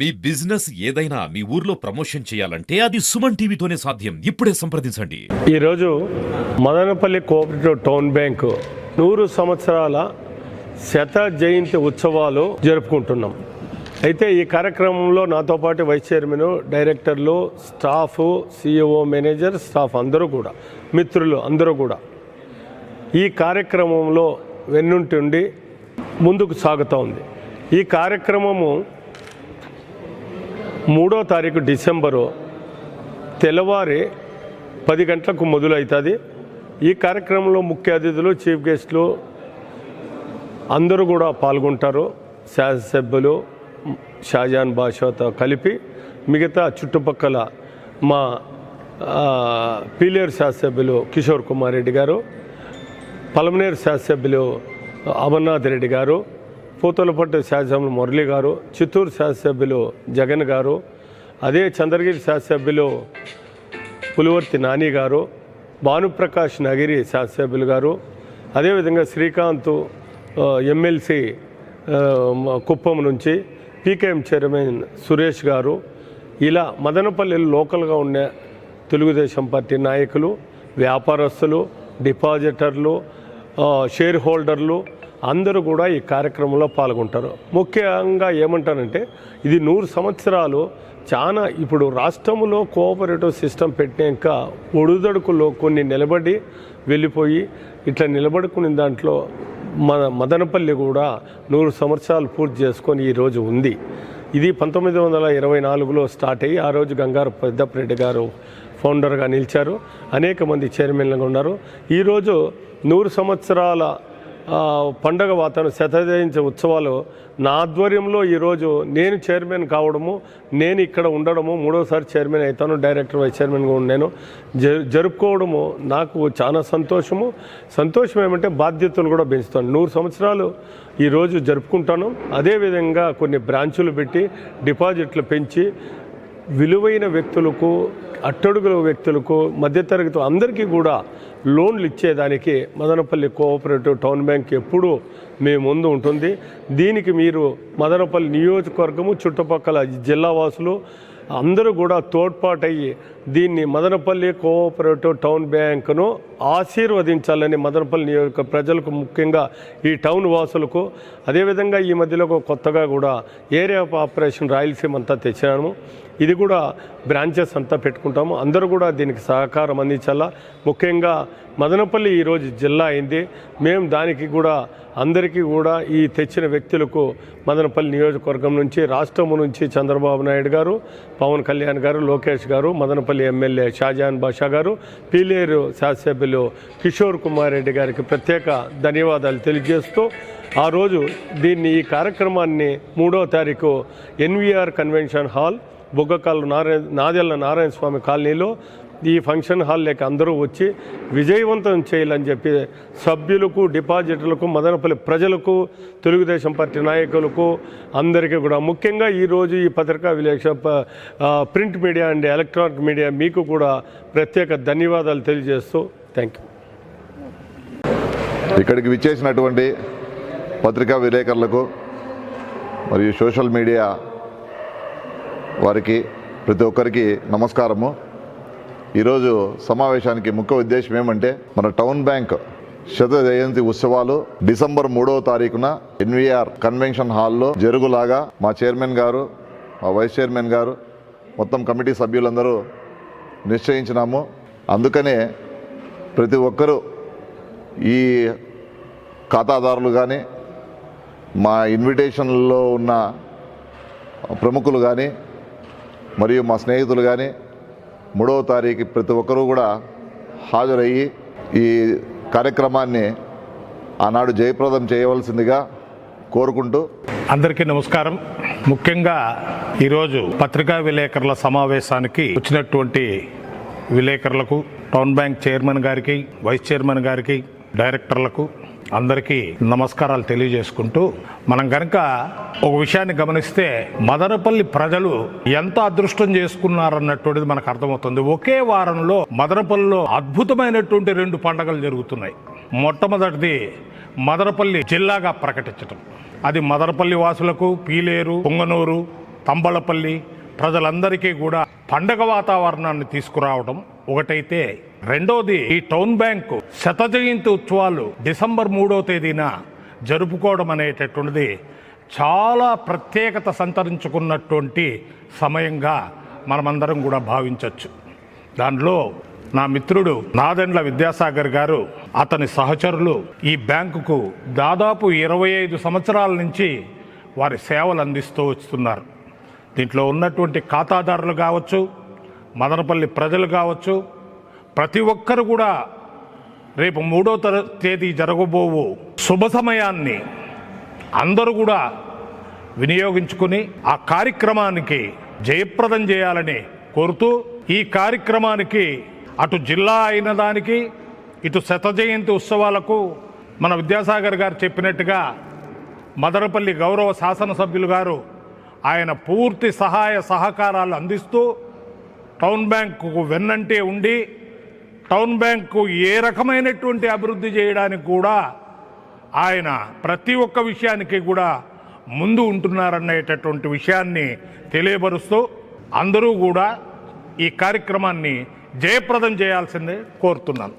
మీ business ఏదైనా మీ ఊర్లో promotion చేయాలంటే అది సుమన్ టీవీతోనే సాధ్యం. ఇప్పుడే సంప్రదించండి. ఈరోజు మదనపల్లి కోఆపరేటివ్ టౌన్ బ్యాంకు 100 సంవత్సరాల శత జయంతి ఉత్సవాలు జరుపుకుంటున్నాం. అయితే ఈ కార్యక్రమంలో నాతో పాటు వైస్ చైర్మన్, డైరెక్టర్లు, స్టాఫ్, సిఇఓ, మేనేజర్, స్టాఫ్ అందరూ కూడా, మిత్రులు అందరూ కూడా ఈ కార్యక్రమంలో వెన్నుంటుండి ముందుకు సాగుతూ ఉంది. ఈ కార్యక్రమము 3వ తారీఖు డిసెంబరు తెల్లవారి 10 గంటలకు మొదలవుతుంది. ఈ కార్యక్రమంలో ముఖ్య అతిథులు, చీఫ్ గెస్టులు అందరూ కూడా పాల్గొంటారు. శాసనసభ్యులు షాజాన్ బాషాతో కలిపి మిగతా చుట్టుపక్కల మా పీలేరు శాసనసభ్యులు కిషోర్ కుమార్ రెడ్డి గారు, పలమనేరు శాసనసభ్యులు అమర్నాథ్ రెడ్డి గారు, పూతలపట్టు శాసనసభ్యులు మురళి గారు, చిత్తూరు శాసనసభ్యులు జగన్ గారు, అదే చంద్రగిరి శాసనసభ్యులు పులివర్తి నాని గారు, భానుప్రకాష్ నగిరి శాసనసభ్యులు గారు, అదేవిధంగా శ్రీకాంత్ ఎమ్మెల్సీ కుప్పం నుంచి, పీకేఎం చైర్మన్ సురేష్ గారు, ఇలా మదనపల్లి లోకల్గా ఉన్న తెలుగుదేశం పార్టీ నాయకులు, వ్యాపారస్తులు, డిపాజిటర్లు, షేర్ హోల్డర్లు అందరూ కూడా ఈ కార్యక్రమంలో పాల్గొంటారు. ముఖ్యంగా ఏమంటారంటే ఇది 100 సంవత్సరాలు. చాలా ఇప్పుడు రాష్ట్రంలో కోఆపరేటివ్ సిస్టమ్ పెట్టాక ఒడుదడుకుల్లో కొన్ని నిలబడి వెళ్ళిపోయి ఇట్లా నిలబడుకునే దాంట్లో మదనపల్లి కూడా 100 సంవత్సరాలు పూర్తి చేసుకొని ఈరోజు ఉంది. ఇది 1924లో స్టార్ట్ అయ్యి ఆ రోజు గంగారు పెద్దపరెడ్డి గారు ఫౌండర్గా నిలిచారు. అనేక మంది చైర్మన్లుగా ఉన్నారు. ఈరోజు 100 సంవత్సరాల పండగ వాతావరణం శతజయంతి ఉత్సవాలు నా ఆధ్వర్యంలో ఈరోజు నేను చైర్మన్ కావడము, నేను ఇక్కడ ఉండడము, 3వసారి చైర్మన్ అవుతాను, డైరెక్టర్ వైస్ చైర్మన్గా ఉన్నాను, జరుపుకోవడము నాకు చాలా సంతోషం ఏమంటే బాధ్యతలు కూడా పెంచుతాను. 100 సంవత్సరాలు ఈరోజు జరుపుకుంటాను. అదేవిధంగా కొన్ని బ్రాంచులు పెట్టి డిపాజిట్లు పెంచి విలువైన వ్యక్తులకు, అట్టడుగుల వ్యక్తులకు, మధ్యతరగతి అందరికీ కూడా లోన్లు ఇచ్చేదానికి మదనపల్లి కోఆపరేటివ్ టౌన్ బ్యాంక్ ఎప్పుడూ మేము ముందు ఉంటుంది. దీనికి మీరు మదనపల్లి నియోజకవర్గము, చుట్టుపక్కల జిల్లా వాసులు అందరూ కూడా తోడ్పాటయ్యి దీన్ని మదనపల్లి కోఆపరేటివ్ టౌన్ బ్యాంకును ఆశీర్వదించాలని మదనపల్లి నియోజక ప్రజలకు, ముఖ్యంగా ఈ టౌన్ వాసులకు, అదేవిధంగా ఈ మధ్యలో కొత్తగా కూడా ఏరియా ఆఫ్ ఆపరేషన్ రాయలసీమ అంతా తెచ్చాము. ఇది కూడా బ్రాంచెస్ అంతా పెట్టుకుంటాము. అందరూ కూడా దీనికి సహకారం అందించాలా. ముఖ్యంగా మదనపల్లి ఈరోజు జిల్లా అయింది. మేము దానికి కూడా అందరికీ కూడా ఈ తెచ్చిన వ్యక్తులకు మదనపల్లి నియోజకవర్గం నుంచి, రాష్ట్రం నుంచి చంద్రబాబు నాయుడు గారు, పవన్ కళ్యాణ్ గారు, లోకేష్ గారు, మదనపల్లి ఎమ్మెల్యే షాజాన్ బాషా గారు, పీలేరు శాసనసభ్యులు కిషోర్ కుమార్ రెడ్డి గారికి ప్రత్యేక ధన్యవాదాలు తెలియజేస్తూ ఆ రోజు ఈ కార్యక్రమాన్ని 3వ తారీఖు NVR convention hall, Buggakalu Nadella Narayana Swamy కాలనీలో ఈ ఫంక్షన్ హాల్ లేక అందరూ వచ్చి విజయవంతం చేయాలని చెప్పి సభ్యులకు, డిపాజిటర్లకు, మదనపల్లి ప్రజలకు, తెలుగుదేశం పార్టీ నాయకులకు అందరికీ కూడా, ముఖ్యంగా ఈరోజు ఈ పత్రికా విలేకరుల, print media and electronic media మీకు కూడా ప్రత్యేక ధన్యవాదాలు తెలియజేస్తూ థ్యాంక్ యూ. ఇక్కడికి విచ్చేసినటువంటి పత్రికా విలేకరులకు మరియు సోషల్ మీడియా వారికి ప్రతి ఒక్కరికి నమస్కారము. ఈరోజు సమావేశానికి ముఖ్య ఉద్దేశం ఏమంటే, మన టౌన్ బ్యాంక్ శత జయంతి ఉత్సవాలు డిసెంబర్ 3వ తారీఖున ఎన్వీఆర్ కన్వెన్షన్ హాల్లో జరుగులాగా మా చైర్మన్ గారు, మా వైస్ చైర్మన్ గారు, మొత్తం కమిటీ సభ్యులందరూ నిశ్చయించినాము. అందుకనే ప్రతి ఒక్కరూ ఈ ఖాతాదారులు కానీ, మా ఇన్విటేషన్లో ఉన్న ప్రముఖులు కానీ, మరియు మా స్నేహితులు కానీ 3వ తారీఖు ప్రతి ఒక్కరూ కూడా హాజరయ్యి ఈ కార్యక్రమాన్ని ఆనాడు జయప్రదం చేయవలసిందిగా కోరుకుంటూ అందరికీ నమస్కారం. ముఖ్యంగా ఈరోజు పత్రికా విలేకరుల సమావేశానికి వచ్చినటువంటి విలేకరులకు, టౌన్ బ్యాంక్ చైర్మన్ గారికి, వైస్ చైర్మన్ గారికి, డైరెక్టర్లకు అందరికీ నమస్కారాలు తెలియజేసుకుంటూ, మనం కనుక ఒక విషయాన్ని గమనిస్తే మదనపల్లి ప్రజలు ఎంత అదృష్టం చేసుకున్నారన్నటువంటిది మనకు అర్థమవుతుంది. ఒకే వారంలో మదనపల్లిలో అద్భుతమైనటువంటి 2 పండుగలు జరుగుతున్నాయి. మొట్టమొదటిది మదనపల్లి జిల్లాగా ప్రకటించడం, అది మదనపల్లి వాసులకు, పీలేరు, పుంగనూరు, తంబళపల్లి ప్రజలందరికీ కూడా పండగ వాతావరణాన్ని తీసుకురావడం ఒకటైతే, రెండోది ఈ టౌన్ బ్యాంకు శత జయంతి ఉత్సవాలు డిసెంబర్ 3వ తేదీన జరుపుకోవడం అనేటటువంటిది చాలా ప్రత్యేకత సంతరించుకున్నటువంటి సమయంగా మనమందరం కూడా భావించవచ్చు. దానిలో నా మిత్రుడు నాదెండ్ల విద్యాసాగర్ గారు, అతని సహచరులు ఈ బ్యాంకుకు దాదాపు 25 సంవత్సరాల నుంచి వారి సేవలు అందిస్తూ వస్తున్నారు. దీంట్లో ఉన్నటువంటి ఖాతాదారులు కావచ్చు, మదనపల్లి ప్రజలు కావచ్చు, ప్రతి ఒక్కరు కూడా రేపు 3వ తేదీ జరగబోవు శుభ సమయాన్ని అందరూ కూడా వినియోగించుకుని ఆ కార్యక్రమానికి జయప్రదం చేయాలని కోరుతూ, ఈ కార్యక్రమానికి అటు జిల్లా అయిన దానికి ఇటు శత జయంతి ఉత్సవాలకు మన విద్యాసాగర్ గారు చెప్పినట్టుగా మదనపల్లి గౌరవ శాసనసభ్యులు గారు ఆయన పూర్తి సహాయ సహకారాలు అందిస్తూ టౌన్ బ్యాంకుకు వెన్నంటే ఉండి టౌన్ బ్యాంకు ఏ రకమైనటువంటి అభివృద్ధి చేయడానికి కూడా ఆయన ప్రతి ఒక్క విషయానికి కూడా ముందు ఉంటున్నారనేటటువంటి విషయాన్ని తెలియపరుస్తూ అందరూ కూడా ఈ కార్యక్రమాన్ని జయప్రదం చేయాల్సిందే కోరుతున్నాను.